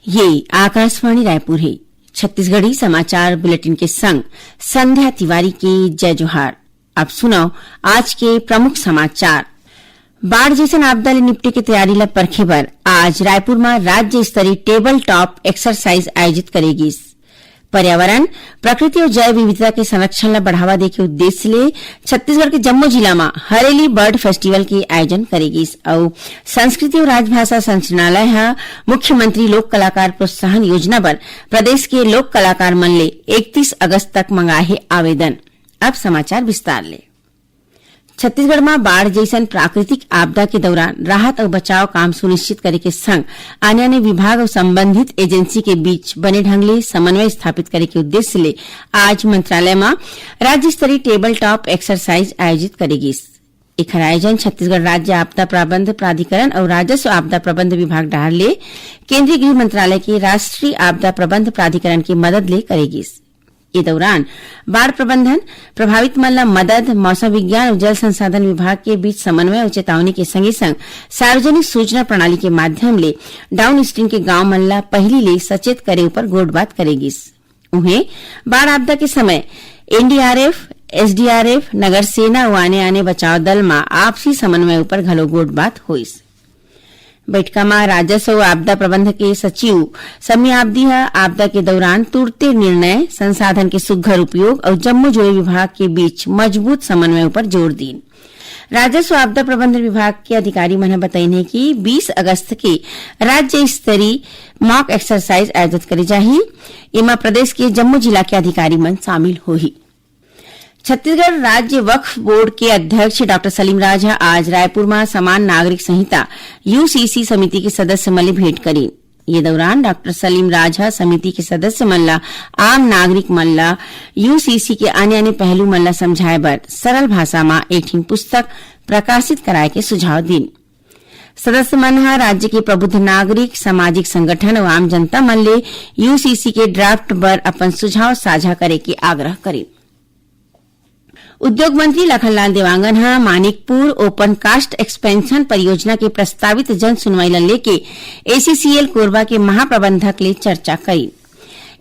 ये आकाशवाणी रायपुर है। छत्तीसगढ़ी समाचार बुलेटिन के संग संध्या तिवारी के जय जोहार। अब सुनाओ आज के प्रमुख समाचार। बाढ़ जैसन आपदा ले निपटे के तैयारी ला परखे बर आज रायपुर में राज्य स्तरीय टेबल टॉप एक्सरसाइज आयोजित करेगी। पर्यावरण, प्रकृति और जैव विविधता के संरक्षण ला बढ़ावा दे के उद्देश्य ले छत्तीसगढ़ के जम्मू जिला में हरेली बर्ड फेस्टिवल के आयोजन करेगी और संस्कृति और राजभाषा संचालनालय हा मुख्यमंत्री लोक कलाकार प्रोत्साहन योजना पर प्रदेश के लोक कलाकार मन ले 31 अगस्त तक मंगाए है आवेदन। अब समाचार विस्तार ले। छत्तीसगढ़ में बाढ़ जैसन प्राकृतिक आपदा के दौरान राहत और बचाव काम सुनिश्चित करे के संग अन्य विभाग और संबंधित एजेंसी के बीच बने ढंग ले समन्वय स्थापित करे के उद्देश्य ले आज मंत्रालय में राज्य स्तरीय टेबल टॉप एक्सरसाइज आयोजित करेगी। एकर आयोजन छत्तीसगढ़ राज्य आपदा प्रबंध प्राधिकरण और राजस्व आपदा प्रबंध विभाग डाहर ले केंद्रीय गृह मंत्रालय के राष्ट्रीय आपदा प्रबंध प्राधिकरण की मदद ले करेगी। इस दौरान बाढ़ प्रबंधन, प्रभावित मन ला मदद, मौसम विज्ञान और जल संसाधन विभाग के बीच समन्वय और चेतावनी के संगे संग सार्वजनिक सूचना प्रणाली के माध्यम ले डाउन स्ट्रीम के गांव मन ला पहली ले सचेत करे ऊपर गोट बात करेगी। उन्हें बाढ़ आपदा के समय एनडीआरएफ, एसडीआरएफ, नगर सेना और आने बचाव दल में आपसी समन्वय ऊपर घलो गोट बात हुई। बैठका में राजस्व और आपदा प्रबंध के सचिव समी आबदी आपदा के दौरान तुरते निर्णय, संसाधन के सुघ्घर उपयोग और जम्मू जोड़े विभाग के बीच मजबूत समन्वय पर जोर दी। राजस्व आपदा प्रबंध विभाग के अधिकारी मन बताइने कि 20 अगस्त के राज्य स्तरीय मॉक एक्सरसाइज आयोजित करे जाही। इमा प्रदेश के जम्मू जिला के अधिकारी मन शामिल होही। छत्तीसगढ़ राज्य वक्फ बोर्ड के अध्यक्ष डॉ सलीम राज आज रायपुर में समान नागरिक संहिता यूसीसी समिति के सदस्य मन ले भेंट करी। ये दौरान डॉ सलीम राज समिति के सदस्य मन ला आम नागरिक मन ला यूसीसी के अन्य पहलू मन ला समझाए बर सरल भाषा में एक पुस्तक प्रकाशित कराए के सुझाव दी। सदस्य मन राज्य के प्रबुद्ध नागरिक, सामाजिक संगठन और आम जनता मन ले यूसीसी के ड्राफ्ट बर अपन सुझाव साझा करे के आग्रह करे। उद्योग मंत्री Lakhanlal Devangan Manikpur open cast expansion परियोजना के प्रस्तावित जन सुनवाई लेके एसीसीएल कोरबा के महाप्रबंधक ले चर्चा करी।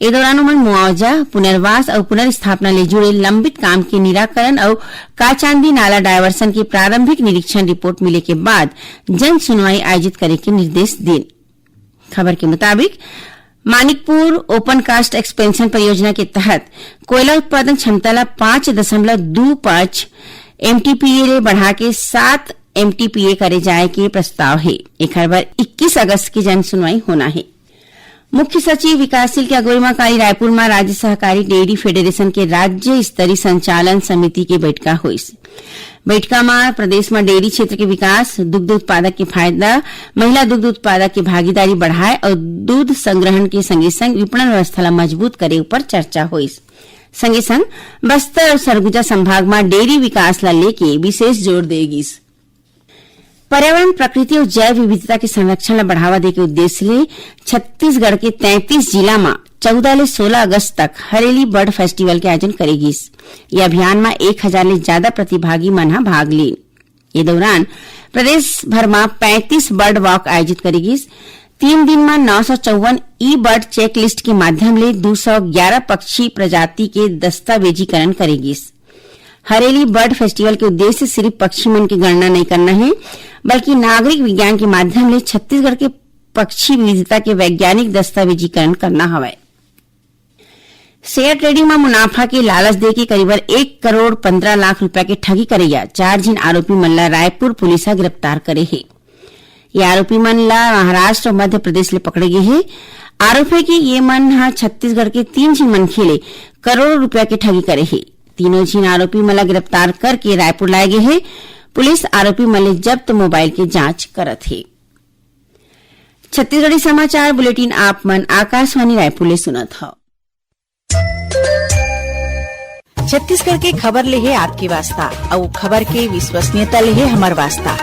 इस दौरान उन्होंने मुआवजा, पुनर्वास और पुनर्स्थापना ले जुड़े लंबित काम के निराकरण और काचांदी नाला डायवर्सन की प्रारंभिक निरीक्षण रिपोर्ट मिले के बाद जन सुनवाई आयोजित करे के निर्देश दिए। खबर के मुताबिक मानिकपुर ओपन कास्ट एक्सपेंशन परियोजना के तहत कोयला उत्पादन क्षमता ला 5.25 एमटीपीए ले बढ़ा के 7 एमटीपीए करे जाए के प्रस्ताव है। एक 21 अगस्त की जन सुनवाई होना है। मुख्य सचिव विकासशील के अगुवाई में कल रायपुर में राज्य सहकारी डेयरी फेडरेशन के राज्य स्तरीय संचालन समिति की बैठका हुई। बैठका में प्रदेश में डेयरी क्षेत्र के विकास, दुग्ध उत्पादक के फायदा, महिला दुग्ध उत्पादक की भागीदारी बढ़ाए और दूध संग्रहण के संगे संग विपणन व्यवस्था ला मजबूत करे ऊपर चर्चा हुई। संगे संग बस्तर और सरगुजा संभाग में डेयरी विकास ला लेके विशेष जोर देगी। पर्यावरण, प्रकृति और जैव विविधता के संरक्षण ला बढ़ावा दे के उद्देश्य ले छत्तीसगढ़ के 33 जिला में 14 ले 16 अगस्त तक हरेली बर्ड फेस्टिवल के आयोजन करेगी। यह अभियान में 1000 ले ज्यादा प्रतिभागी मन भाग ले। ये दौरान प्रदेश भर में 35 बर्ड वॉक आयोजित करेगी। 3 दिन में 954 ई बर्ड चेक लिस्ट के माध्यम ले 211 पक्षी प्रजाति के दस्तावेजीकरण करेगी। हरेली बर्ड फेस्टिवल के उद्देश्य सिर्फ पक्षी मन की गणना नहीं करना है, बल्कि नागरिक विज्ञान के माध्यम ले छत्तीसगढ़ के पक्षी विविधता के वैज्ञानिक दस्तावेजीकरण करना हवय। शेयर ट्रेडिंग में मुनाफा के लालच दे के करीब 1 करोड़ 15 लाख रुपया के ठगी करैया 4 जिन आरोपी मन ला रायपुर पुलिस गिरफ्तार करे है। ये आरोपी मन ला महाराष्ट्र और मध्य प्रदेश ले पकड़े गए है। आरोप है कि ये मन छत्तीसगढ़ के 3 जिन मनखे ले करोड़ों रुपया के ठगी करे है। तीनों जिन आरोपी मन ला गिरफ्तार करके रायपुर लाए गए है। पुलिस आरोपी मन ले जब्त मोबाइल के जांच करत है। छत्तीसगढ़ी समाचार बुलेटिन आप मन आकाशवाणी रायपुर ले सुनत हो। छत्तीसगढ़ के खबर ले है आपकी वास्ता और खबर के विश्वसनीयता ले है हमार वास्ता।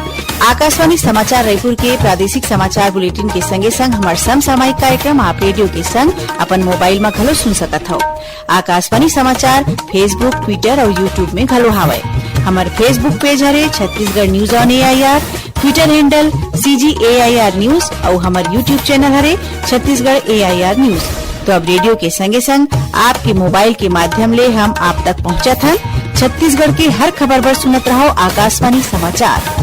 आकाशवाणी समाचार रायपुर के प्रादेशिक समाचार बुलेटिन के संगे संग हमार समसामयिक कार्यक्रम आप रेडियो के संग अपन मोबाइल में घलो सुन सकत हो। आकाशवाणी समाचार फेसबुक, ट्विटर और यूट्यूब में घलो हावय। हमार फेसबुक पेज हरे Chhattisgarh news on AIR, Twitter handle CGAIR news और हमारे यूट्यूब चैनल हरे छत्तीसगढ़ AIR न्यूज। तो अब रेडियो के संगे संग आपके मोबाइल के माध्यम ले हम आप तक पहुंचत हन। छत्तीसगढ़ के हर खबर पर सुनत रहो आकाशवाणी समाचार।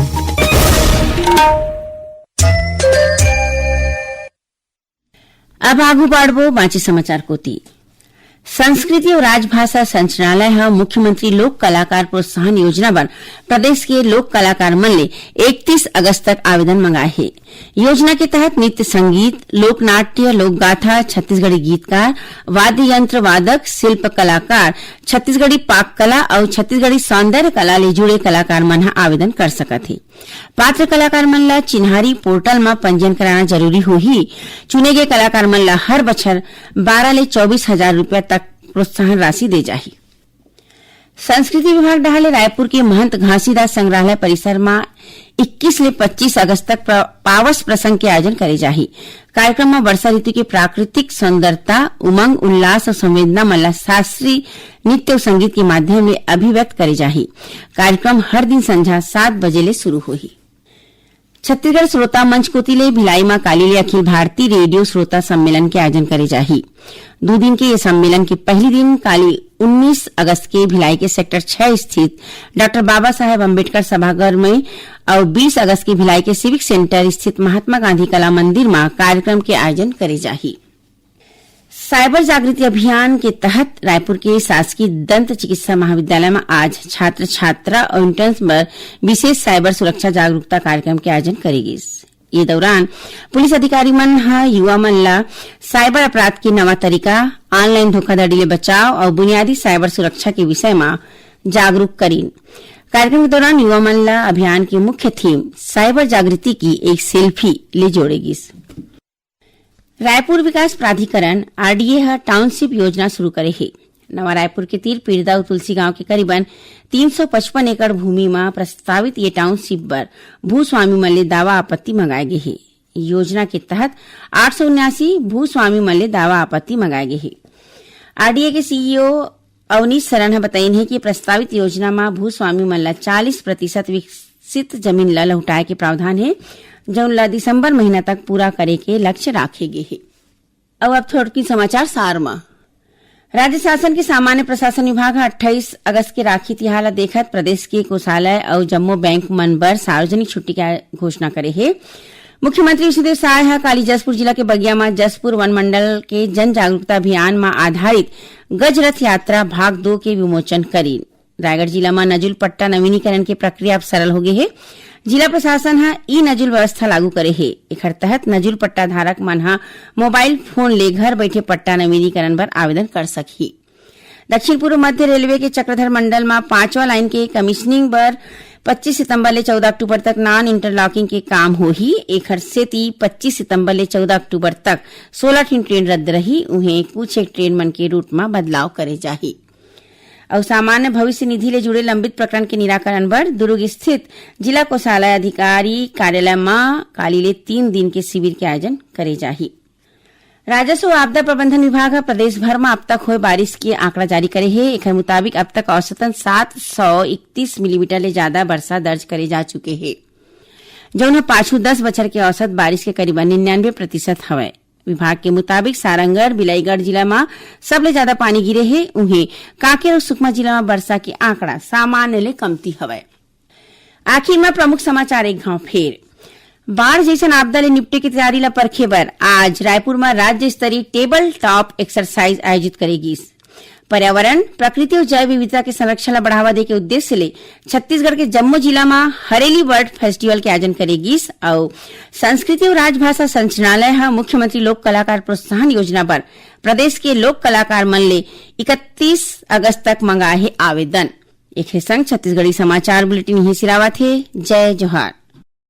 अब आगू बढ़बो बाँचे समाचार कोती। संस्कृति और राजभाषा संचालनालय ह मुख्यमंत्री लोक कलाकार प्रोत्साहन योजना बर प्रदेश के लोक कलाकार मन ले 31 अगस्त तक आवेदन मंगाए हे। योजना के तहत नृत्य संगीत, लोक नाट्य, लोक गाथा, छत्तीसगढ़ी गीतकार, वाद्य यंत्र वादक, शिल्प कलाकार, छत्तीसगढ़ी पाक कला और छत्तीसगढ़ी सौंदर्य कला ले जुड़े कलाकार मन ह आवेदन कर सकत हे। पात्र कलाकार मन ला चिन्हारी पोर्टल में पंजीयन कराना जरूरी होही। चुने गए कलाकार मन ला हर बछर 12 ले 24,000 रुपया तक प्रोत्साहन राशि दे जाही। संस्कृति विभाग डहाले रायपुर के महंत घासीदास संग्रहालय परिसर में 21 ले 25 अगस्त तक पावस प्रसंग के आयोजन करे जाही। कार्यक्रम में वर्षा ऋतु के प्राकृतिक सुंदरता, उमंग, उल्लास और संवेदना मन ला शास्त्रीय नृत्य और संगीत के माध्यम ले अभिव्यक्त करे जाही। कार्यक्रम हर दिन संझा 7 बजे ले शुरू होही। छत्तीसगढ़ श्रोता मंच कोतिले भिलाई में काली ले अखिल भारतीय रेडियो श्रोता सम्मेलन के आयोजन करे जाही। 2 दिन के ये सम्मेलन के पहली दिन काली 19 अगस्त के भिलाई के सेक्टर 6 स्थित डॉक्टर बाबा साहेब अम्बेडकर सभागार में और 20 अगस्त के भिलाई के सिविक सेंटर स्थित महात्मा गांधी कला मंदिर में कार्यक्रम के आयोजन करे जाही। साइबर जागृति अभियान के तहत रायपुर के शासकीय दंत चिकित्सा महाविद्यालय में आज छात्र छात्रा और इंटर्न्स पर विशेष साइबर सुरक्षा जागरूकता कार्यक्रम के आयोजन करेगी। ये दौरान पुलिस अधिकारी मन युवा मन ला साइबर अपराध के नवा तरीका, ऑनलाइन धोखाधड़ी ले बचाव और बुनियादी साइबर सुरक्षा के विषय में जागरूक करीन। कार्यक्रम के दौरान युवा मन ला अभियान की मुख्य थीम साइबर जागृति की एक सेल्फी ले जोड़ेगी। रायपुर विकास प्राधिकरण RDA टाउनशिप योजना शुरू करे है। नवा रायपुर के तीर पीरदा तुलसी गांव के करीबन 355 एकड़ भूमि में प्रस्तावित ये टाउनशिप पर भूस्वामी मन ले दावा आपत्ति मंगाए गए है। योजना के तहत 879 भूस्वामी मन ले दावा आपत्ति मंगाए गए है। RDA के CEO अवनीश सरन बताइन है कि प्रस्तावित योजना में भूस्वामी मन ला 40% विकसित जमीन ला लौटाए के प्रावधान है, जौन ला दिसंबर महीना तक पूरा करे के लक्ष्य राखे गए है। अब थोड़ी समाचार सार में राज्य शासन के सामान्य प्रशासन विभाग 28 अगस्त के राखी तिहार ला देखत प्रदेश के कोषालय और जम्मो बैंक मन बर सार्वजनिक छुट्टी की घोषणा करे है। मुख्यमंत्री विष्णुदेव साय काली जसपुर जिला के बगिया में जसपुर वन मंडल के जन जागरूकता अभियान में आधारित गज रथ यात्रा भाग 2 के विमोचन करी। रायगढ़ जिला में नजुल पट्टा नवीनीकरण की प्रक्रिया अब सरल हो गई है। जिला प्रशासन ई नजुल व्यवस्था लागू करे है। एकर तहत नजुल पट्टा धारक मन मोबाइल फोन ले घर बैठे पट्टा नवीनीकरण पर आवेदन कर सकही। दक्षिण पूर्व मध्य रेलवे के चक्रधर मंडल में 5वां लाइन के कमीशनिंग पर 25 सितंबर ले 14 अक्टूबर तक नॉन इंटरलॉकिंग के काम होही। एकर सेती 25 सितंबर ले 14 अक्टूबर तक 16 ट्रेन रद्द रही। उन्हें कुछ एक ट्रेन मन के रूट में बदलाव करे जाही। और सामान्य भविष्य निधि ले जुड़े लंबित प्रकरण के निराकरण बर दुर्ग स्थित जिला कोषालय अधिकारी कार्यालय में काली ले 3 दिन के शिविर के आयोजन करे जाही। राजस्व और आपदा प्रबंधन विभाग प्रदेश भर में अब तक हुए बारिश के आंकड़ा जारी करे है। एक मुताबिक अब तक औसतन 731 मिलीमीटर ले ज्यादा वर्षा दर्ज करे जा चुके हैं, जौन पाछू 10 बछर के औसत बारिश के करीबन 99% हवय। विभाग के मुताबिक सारंगढ़, बिलाईगढ़ जिला में सबले ज्यादा पानी गिरे है। उन्हें कांकेर और सुकमा जिला में वर्षा के आंकड़ा सामान्य ले कमती हवय। आखिर में प्रमुख समाचार एक घाव फेर बाढ़ जैसन आपदा ले निपटे की तैयारी ला परखे बर आज रायपुर में राज्य स्तरीय टेबल टॉप एक्सरसाइज आयोजित करेगी। पर्यावरण, प्रकृति और जैव विविधता के संरक्षण ला बढ़ावा दे के उद्देश्य ले छत्तीसगढ़ के जम्मू जिला में हरेली बर्ड फेस्टिवल के आयोजन करेगी। और संस्कृति और राजभाषा संचालनालय मुख्यमंत्री लोक कलाकार प्रोत्साहन योजना पर प्रदेश के लोक कलाकार मन ले 31 अगस्त तक मंगाए है आवेदन। एक संग छत्तीसगढ़ी समाचार बुलेटिन ही सिरावत है। जय जोहार।